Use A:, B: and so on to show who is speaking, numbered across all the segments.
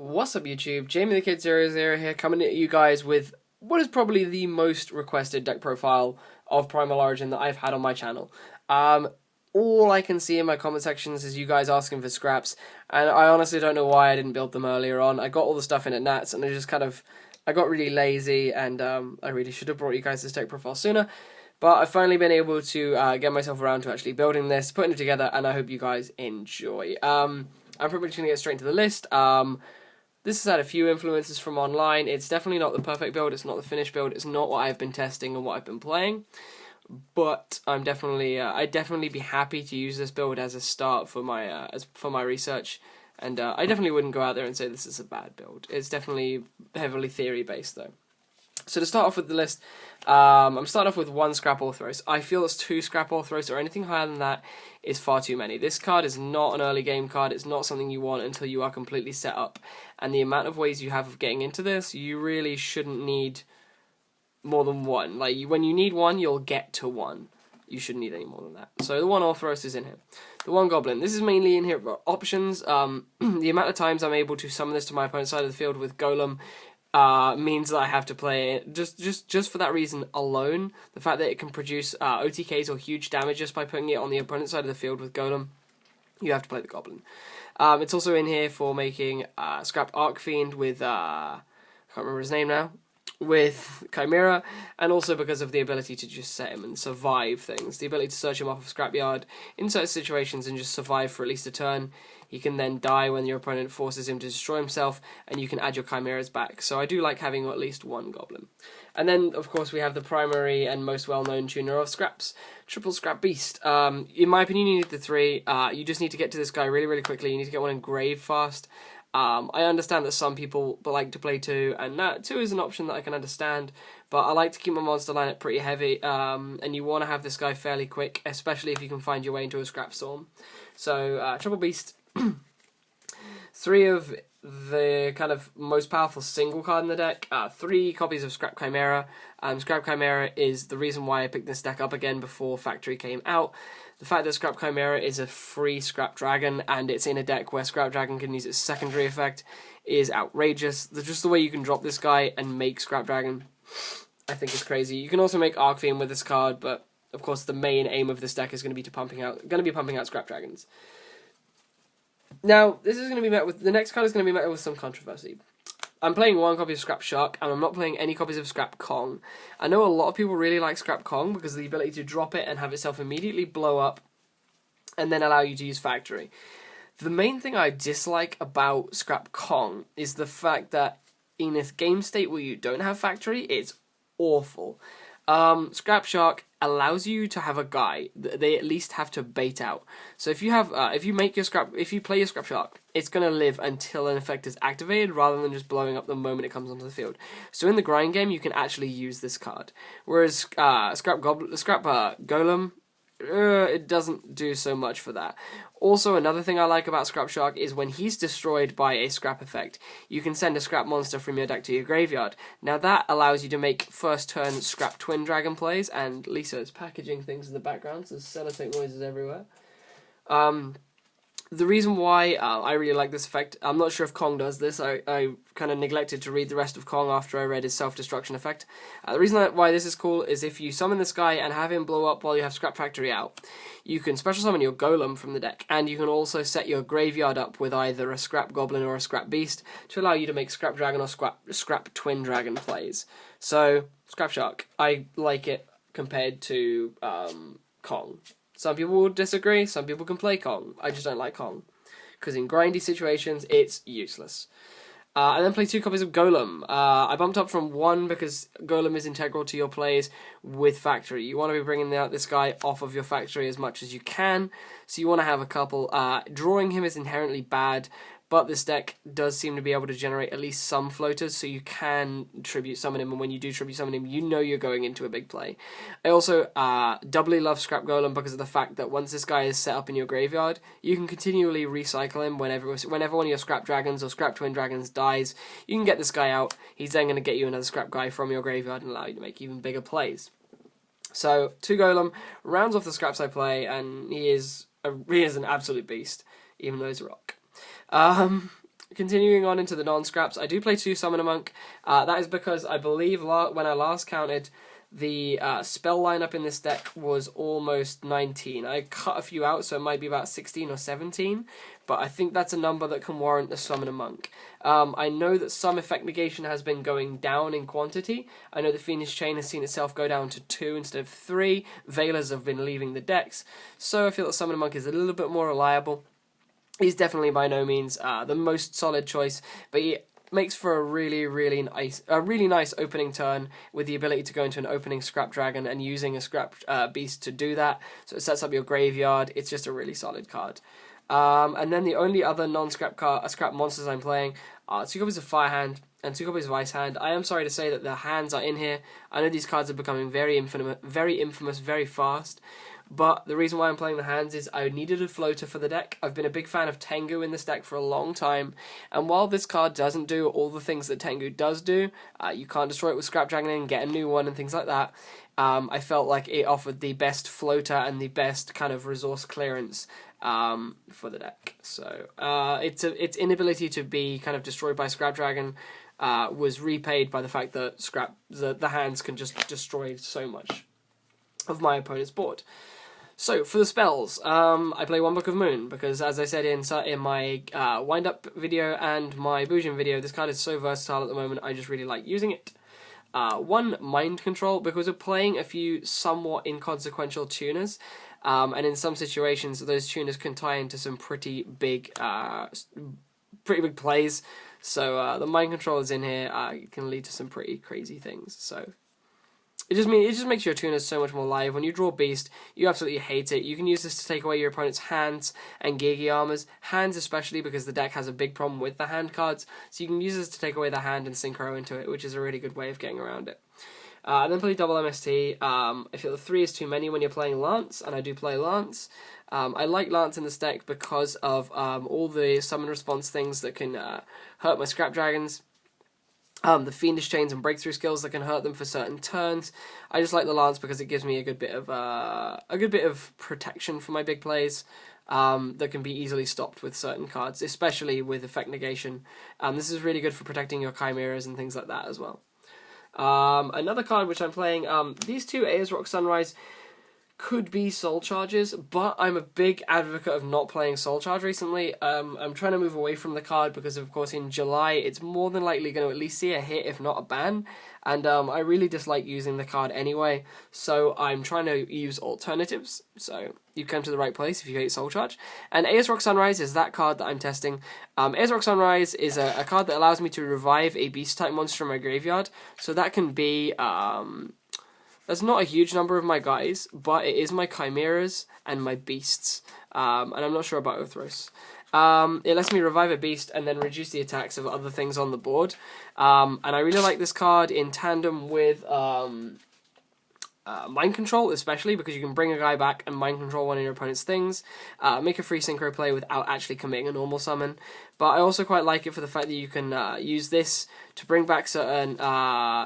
A: What's up YouTube, Jamie the Kid 00 here, coming at you guys with what is probably the most requested deck profile of Primal Origin that I've had on my channel. All I can see in my comment sections is you guys asking for scraps, and I honestly don't know why I didn't build them earlier on. I got all the stuff in at Nats, and I got really lazy, and I really should have brought you guys this deck profile sooner. But I've finally been able to get myself around to actually building this, putting it together, and I hope you guys enjoy. I'm pretty much going to get straight into the list. This has had a few influences from online. It's definitely not the perfect build, it's not the finished build, it's not what I've been testing and what I've been playing. But I'd definitely be happy to use this build as a start for my research. And I definitely wouldn't go out there and say this is a bad build. It's definitely heavily theory-based, though. So to start off with the list, I'm starting off with one Scrap Orthros. I feel it's two Scrap Orthros, or anything higher than that is far too many. This card is not an early game card. It's not something you want until you are completely set up. And the amount of ways you have of getting into this, you really shouldn't need more than one. Like, when you need one, you'll get to one. You shouldn't need any more than that. So the one Orthros is in here. The one Goblin. This is mainly in here for options. The amount of times I'm able to summon this to my opponent's side of the field with Golem means that I have to play it just for that reason alone. The fact that it can produce OTKs or huge damage just by putting it on the opponent's side of the field with Golem, you have to play the Goblin. It's also in here for making Scrap Archfiend with, I can't remember his name now, with Chimera, and also because of the ability to just set him and survive things. The ability to search him off of Scrapyard in certain situations and just survive for at least a turn. He can then die when your opponent forces him to destroy himself, and you can add your Chimeras back. So I do like having at least one Goblin. And then, of course, we have the primary and most well-known tuner of Scraps, Triple Scrap Beast. In my opinion, you need the three. You just need to get to this guy really, really quickly. You need to get one engraved fast. I understand that some people like to play two, and that two is an option that I can understand, but I like to keep my monster lineup pretty heavy, and you want to have this guy fairly quick, especially if you can find your way into a Scrapstorm. So, Triple Beast, three of the kind of most powerful single card in the deck, 3 copies of Scrap Chimera. Scrap Chimera is the reason why I picked this deck up again before Factory came out. The fact that Scrap Chimera is a free Scrap Dragon, and it's in a deck where Scrap Dragon can use its secondary effect, is outrageous. Just the way you can drop this guy and make Scrap Dragon, I think is crazy. You can also make Archfiend with this card, but of course the main aim of this deck is going to be pumping out Scrap Dragons. Now, this is going to be met with, the next card is going to be met with some controversy. I'm playing one copy of Scrap Shark, and I'm not playing any copies of Scrap Kong. I know a lot of people really like Scrap Kong because of the ability to drop it and have itself immediately blow up, and then allow you to use Factory. The main thing I dislike about Scrap Kong is the fact that in this game state where you don't have Factory, it's awful. Scrap Shark allows you to have a guy that they at least have to bait out. So if you have, if you play your Scrap Shark, it's gonna live until an effect is activated, rather than just blowing up the moment it comes onto the field. So in the grind game, you can actually use this card. Whereas Scrap Golem, it doesn't do so much for that. Also, another thing I like about Scrap Shark is when he's destroyed by a scrap effect, you can send a scrap monster from your deck to your graveyard. Now that allows you to make first turn Scrap Twin Dragon plays, and Lisa is packaging things in the background, so there's sellotape noises everywhere. The reason why I really like this effect, I'm not sure if Kong does this, I kind of neglected to read the rest of Kong after I read his self-destruction effect. The reason why this is cool is if you summon this guy and have him blow up while you have Scrap Factory out, you can special summon your Golem from the deck, and you can also set your graveyard up with either a Scrap Goblin or a Scrap Beast to allow you to make Scrap Dragon or Scrap Twin Dragon plays. So, Scrap Shark, I like it compared to Kong. Some people will disagree, some people can play Kong. I just don't like Kong, because in grindy situations, it's useless. And then play 2 copies of Golem. I bumped up from 1 because Golem is integral to your plays with Factory. You want to be bringing out this guy off of your Factory as much as you can, so you want to have a couple. Drawing him is inherently bad, but this deck does seem to be able to generate at least some floaters, so you can tribute summon him, and when you do tribute summon him, you know you're going into a big play. I also doubly love Scrap Golem because of the fact that once this guy is set up in your graveyard, you can continually recycle him whenever one of your Scrap Dragons or Scrap Twin Dragons dies. You can get this guy out, he's then going to get you another Scrap guy from your graveyard and allow you to make even bigger plays. So, 2 Golem rounds off the scraps I play, and he is an absolute beast, even though he's a rock. Continuing on into the non-scraps, I do play 2 Summoner Monk. That is because I believe when I last counted, the spell lineup in this deck was almost 19. I cut a few out, so it might be about 16 or 17, but I think that's a number that can warrant a Summoner Monk. I know that some effect negation has been going down in quantity. I know the Fiendish Chain has seen itself go down to 2 instead of 3. Veilers have been leaving the decks, so I feel that Summoner Monk is a little bit more reliable. He's definitely by no means the most solid choice, but he makes for a really nice opening turn with the ability to go into an opening Scrap Dragon and using a Scrap Beast to do that. So it sets up your graveyard. It's just a really solid card. And then the only other non-scrap scrap monsters I'm playing are 2 copies of Firehand and 2 copies of Ice Hand. I am sorry to say that the hands are in here. I know these cards are becoming very infamous very fast. But the reason why I'm playing the hands is I needed a floater for the deck. I've been a big fan of Tengu in this deck for a long time. And while this card doesn't do all the things that Tengu does do, you can't destroy it with Scrap Dragon and get a new one and things like that. I felt like it offered the best floater and the best kind of resource clearance for the deck. So its inability to be kind of destroyed by Scrap Dragon was repaid by the fact that the hands can just destroy so much of my opponent's board. So, for the spells, I play 1 Book of Moon, because as I said in my wind-up video and my Bujin video, this card is so versatile at the moment, I just really like using it. 1 Mind Control, because we're playing a few somewhat inconsequential tuners, and in some situations, those tuners can tie into some pretty big plays, so the Mind Control is in here. It can lead to some pretty crazy things, so it just makes your tuners so much more live. When you draw Beast, you absolutely hate it. You can use this to take away your opponent's hands and Gigi armors. Hands especially, because the deck has a big problem with the hand cards. So you can use this to take away the hand and synchro into it, which is a really good way of getting around it. Then play double MST. I feel the 3 is too many when you're playing Lance, and I do play Lance. I like Lance in this deck because of all the summon response things that can hurt my Scrap Dragons. The Fiendish Chains and breakthrough skills that can hurt them for certain turns. I just like the Lance because it gives me a good bit of protection for my big plays that can be easily stopped with certain cards, especially with effect negation. This is really good for protecting your chimeras and things like that as well. Another card which I'm playing, these 2 Ayer's Rock Sunrise could be Soul Charges, but I'm a big advocate of not playing Soul Charge recently. I'm trying to move away from the card because, of course, in July it's more than likely going to at least see a hit, if not a ban, and I really dislike using the card anyway, so I'm trying to use alternatives. So you come to the right place if you hate Soul Charge. And Ayer's Rock Sunrise is that card that I'm testing. Ayer's Rock Sunrise is a card that allows me to revive a Beast-type monster in my graveyard, so that can be that's not a huge number of my guys, but it is my Chimeras and my Beasts. And I'm not sure about Orthros. It lets me revive a Beast and then reduce the attacks of other things on the board. And I really like this card in tandem with Mind Control, especially because you can bring a guy back and Mind Control one of your opponent's things, make a free synchro play without actually committing a normal summon. But I also quite like it for the fact that you can use this to bring back certain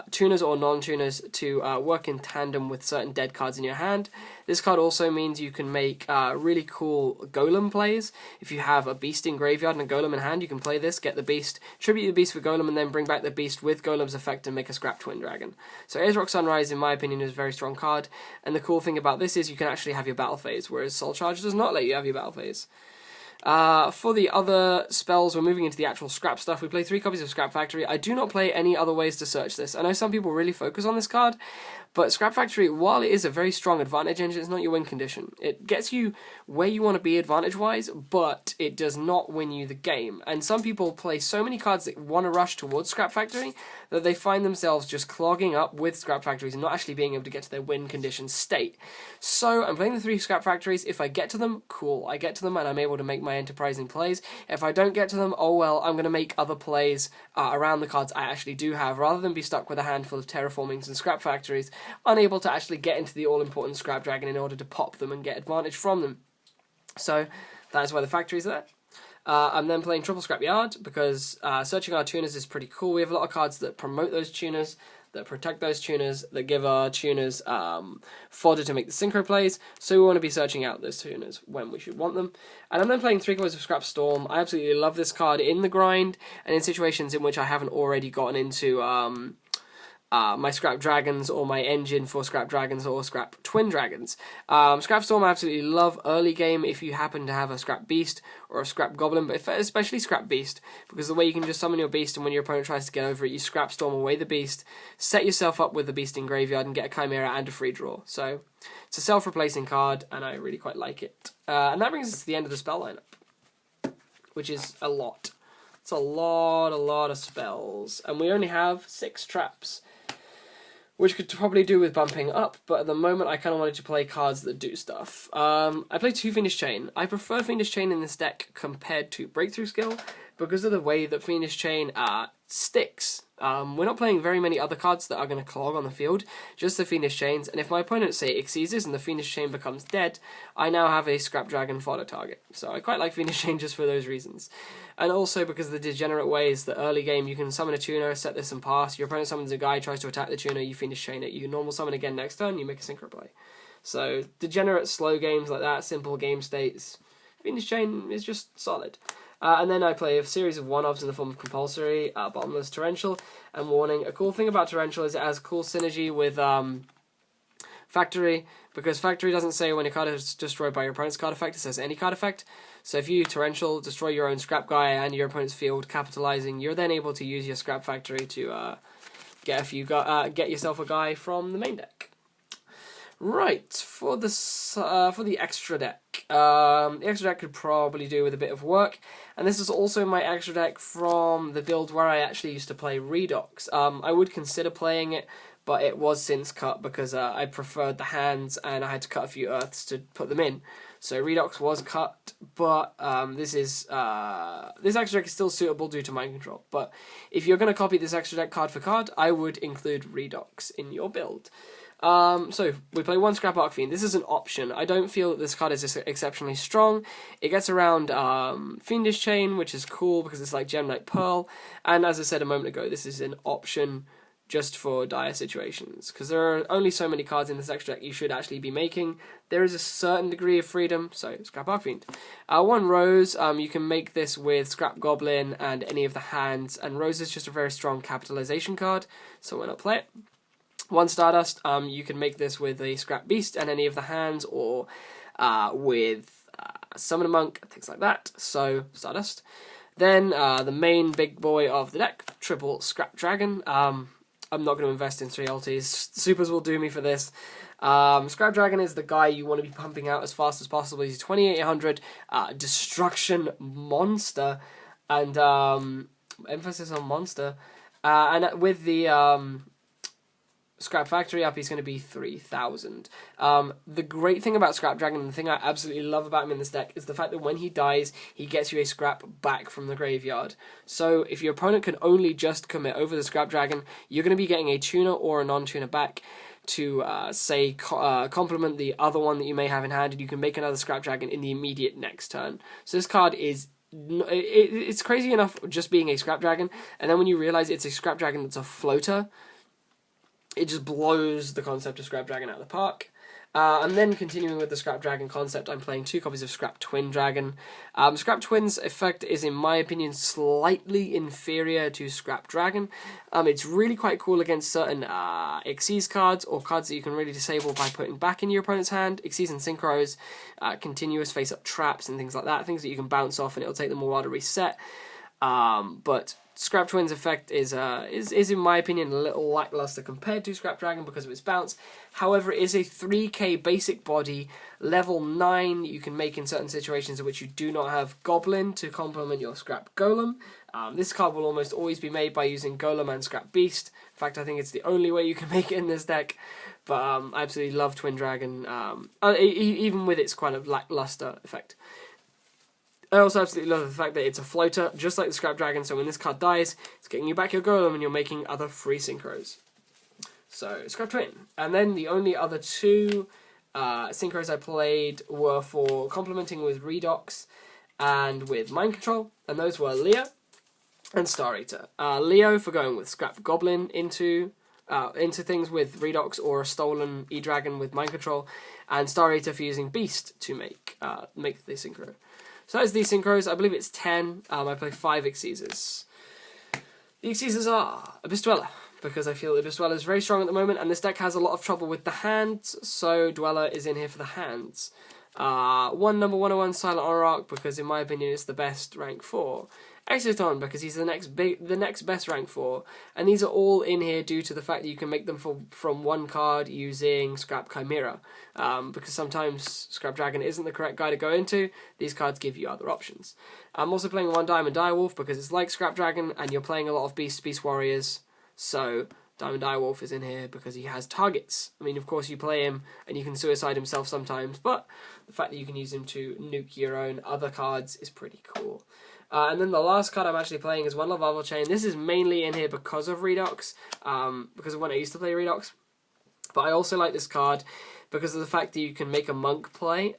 A: tuners or non-tuners to work in tandem with certain dead cards in your hand. This card also means you can make really cool Golem plays. If you have a Beast in graveyard and a Golem in hand, you can play this, get the Beast, tribute the Beast with Golem, and then bring back the Beast with Golem's effect and make a Scrap Twin Dragon. So Ayer's Rock Sunrise, in my opinion, is a very strong card, and the cool thing about this is you can actually have your battle phase, whereas Soul Charge does not let you have your battle phase. For the other spells, we're moving into the actual scrap stuff. We play 3 copies of Scrap Factory. I do not play any other ways to search this. I know some people really focus on this card, but Scrap Factory, while it is a very strong advantage engine, it's not your win condition. It gets you where you want to be advantage-wise, but it does not win you the game. And some people play so many cards that want to rush towards Scrap Factory that they find themselves just clogging up with Scrap Factories and not actually being able to get to their win condition state. So I'm playing the 3 Scrap Factories. If I get to them, cool. I get to them and I'm able to make my enterprising plays. If I don't get to them, oh well, I'm going to make other plays around the cards I actually do have, rather than be stuck with a handful of Terraformings and Scrap Factories, unable to actually get into the all-important Scrap Dragon in order to pop them and get advantage from them. So that is why the factories are there. I'm then playing triple Scrapyard because searching our tuners is pretty cool. We have a lot of cards that promote those tuners. that protect those tuners, that give our tuners fodder to make the synchro plays, so we want to be searching out those tuners when we should want them. And I'm then playing 3 copies of Scrapstorm. I absolutely love this card in the grind, and in situations in which I haven't already gotten into my Scrap Dragons or my engine for Scrap Dragons or Scrap Twin Dragons. Scrapstorm I absolutely love early game if you happen to have a Scrap Beast or a Scrap Goblin, but especially Scrap Beast, because the way you can just summon your Beast and when your opponent tries to get over it, you Scrapstorm away the Beast, set yourself up with the Beast in graveyard and get a Chimera and a free draw. So it's a self-replacing card and I really quite like it. And that brings us to the end of the spell lineup, which is a lot. It's a lot of spells, and we only have 6 traps, which could probably do with bumping up, but at the moment I kind of wanted to play cards that do stuff. I played 2 Fiendish Chain. I prefer Fiendish Chain in this deck compared to Breakthrough Skill because of the way that Fiendish Chain sticks. We're not playing very many other cards that are going to clog on the field, just the Fiendish Chains, and if my opponent, say, exceeds and the Fiendish Chain becomes dead, I now have a Scrap Dragon fodder target. So I quite like Fiendish Chain just for those reasons. And also because of the degenerate ways that early game you can summon a tuner, set this and pass, your opponent summons a guy, tries to attack the tuner, you Fiendish Chain it, you normal summon again next turn, you make a synchro play. So degenerate slow games like that, simple game states, Fiendish Chain is just solid. And then I play a series of one-offs in the form of Compulsory, Bottomless, Torrential, and Warning. A cool thing about Torrential is it has cool synergy with Factory, because Factory doesn't say when a card is destroyed by your opponent's card effect, it says any card effect. So if you Torrential, destroy your own Scrap guy and your opponent's field, capitalizing, you're then able to use your Scrap Factory to get yourself a guy from the main deck. Right, for the extra deck. The extra deck could probably do with a bit of work, and this is also my extra deck from the build where I actually used to play Redox. I would consider playing it, but it was since cut because I preferred the hands and I had to cut a few earths to put them in. So Redox was cut, but this extra deck is still suitable due to mind control. But if you're going to copy this extra deck card for card, I would include Redox in your build. So we play 1 Scrap Archfiend. This is an option. I don't feel that this card is exceptionally strong. It gets around Fiendish Chain, which is cool because it's like Gem Knight Pearl. And as I said a moment ago, this is an option just for dire situations, because there are only so many cards in this extra deck you should actually be making. There is a certain degree of freedom, so Scrap Archfiend. 1 Rose, you can make this with Scrap Goblin and any of the hands, and Rose is just a very strong capitalization card, so why not play it? 1 Stardust, you can make this with a Scrap Beast and any of the hands, or with Summon a Monk, things like that, so Stardust. Then the main big boy of the deck, triple Scrap Dragon. I'm not going to invest in 3 ultis. Supers will do me for this. Scrap Dragon is the guy you want to be pumping out as fast as possible. He's 2800 destruction monster, and emphasis on monster. And with the Scrap Factory up, he's going to be 3000. The great thing about Scrap Dragon, and the thing I absolutely love about him in this deck, is the fact that when he dies, he gets you a scrap back from the graveyard. So if your opponent can only just commit over the Scrap Dragon, you're going to be getting a tuner or a non-tuner back to, complement the other one that you may have in hand, and you can make another Scrap Dragon in the immediate next turn. So this card is... It's crazy enough just being a Scrap Dragon, and then when you realize it's a Scrap Dragon that's a floater, it just blows the concept of Scrap Dragon out of the park. And then continuing with the Scrap Dragon concept, I'm playing 2 copies of Scrap Twin Dragon. Scrap Twin's effect is, in my opinion, slightly inferior to Scrap Dragon. It's really quite cool against certain Xyz cards, or cards that you can really disable by putting back in your opponent's hand. Xyz and Synchros, continuous face-up traps and things like that, things that you can bounce off and it'll take them a while to reset. But Scrap Twin's effect is in my opinion a little lackluster compared to Scrap Dragon because of its bounce. However, it is a 3k basic body, level 9 you can make in certain situations in which you do not have Goblin to complement your Scrap Golem. This card will almost always be made by using Golem and Scrap Beast. In fact, I think it's the only way you can make it in this deck. But I absolutely love Twin Dragon, even with its kind of lackluster effect. I also absolutely love the fact that it's a floater, just like the Scrap Dragon, so when this card dies, it's getting you back your Golem and you're making other free Synchros. So, Scrap Twin. And then the only other 2 Synchros I played were for complementing with Redox and with Mind Control, and those were Leo and Star Eater. Leo for going with Scrap Goblin into into things with Redox or a stolen E-Dragon with Mind Control, and Star Eater for using Beast to make the Synchro. So that's the Synchros. I believe it's 10. I play 5 Xyzes. The Xyzes are Abyss Dweller, because I feel Abyss Dweller is very strong at the moment, and this deck has a lot of trouble with the hands, so Dweller is in here for the hands. Number 101 Silent Monarch, because in my opinion it's the best rank 4. Exciton, because he's the next best rank 4, and these are all in here due to the fact that you can make them from one card using Scrap Chimera, because sometimes Scrap Dragon isn't the correct guy to go into. These cards give you other options. I'm also playing 1 Diamond Direwolf because it's like Scrap Dragon and you're playing a lot of Beast Warriors, so Diamond Direwolf is in here because he has targets. I mean, of course you play him and you can suicide himself sometimes, but the fact that you can use him to nuke your own other cards is pretty cool. And then the last card I'm actually playing is 1 Lavalval Chain. This is mainly in here because of Redox, because of when I used to play Redox. But I also like this card because of the fact that you can make a monk play,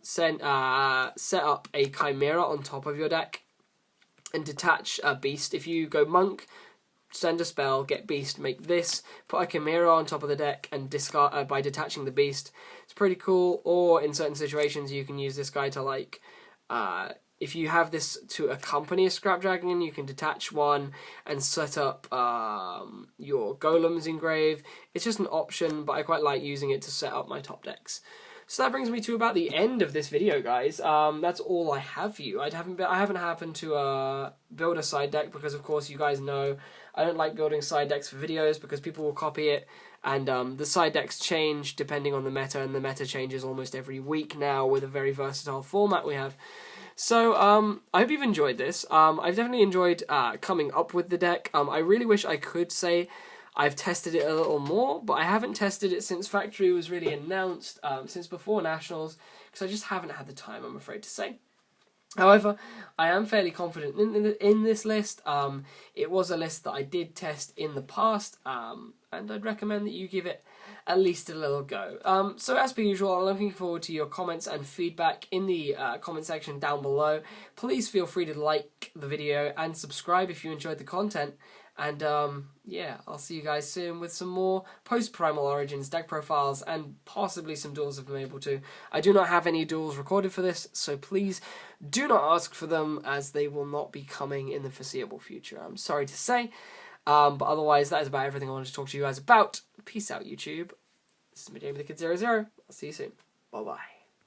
A: set up a Chimera on top of your deck, and detach a beast. If you go monk, send a spell, get beast, make this, put a Chimera on top of the deck, and discard by detaching the beast. It's pretty cool. Or in certain situations, you can use this guy to like. If you have this to accompany a Scrap Dragon, you can detach one and set up your Golems engrave. It's just an option, but I quite like using it to set up my top decks. So that brings me to about the end of this video, guys. That's all I have for you. I haven't happened to build a side deck because, of course, you guys know I don't like building side decks for videos because people will copy it, and the side decks change depending on the meta, and the meta changes almost every week now with a very versatile format we have. So, I hope you've enjoyed this. I've definitely enjoyed coming up with the deck. I really wish I could say I've tested it a little more, but I haven't tested it since Factory was really announced, since before Nationals, because I just haven't had the time, I'm afraid to say. However, I am fairly confident in this list. It was a list that I did test in the past, and I'd recommend that you give it at least a little go. So as per usual, I'm looking forward to your comments and feedback in the comment section down below. Please feel free to like the video and subscribe if you enjoyed the content. And yeah, I'll see you guys soon with some more Post-Primal Origins deck profiles and possibly some duels if I'm able to. I do not have any duels recorded for this, so please do not ask for them, as they will not be coming in the foreseeable future. I'm sorry to say. But otherwise, that is about everything I wanted to talk to you guys about. Peace out, YouTube. This is my Jamie the Kid 00. I'll see you soon. Bye-bye.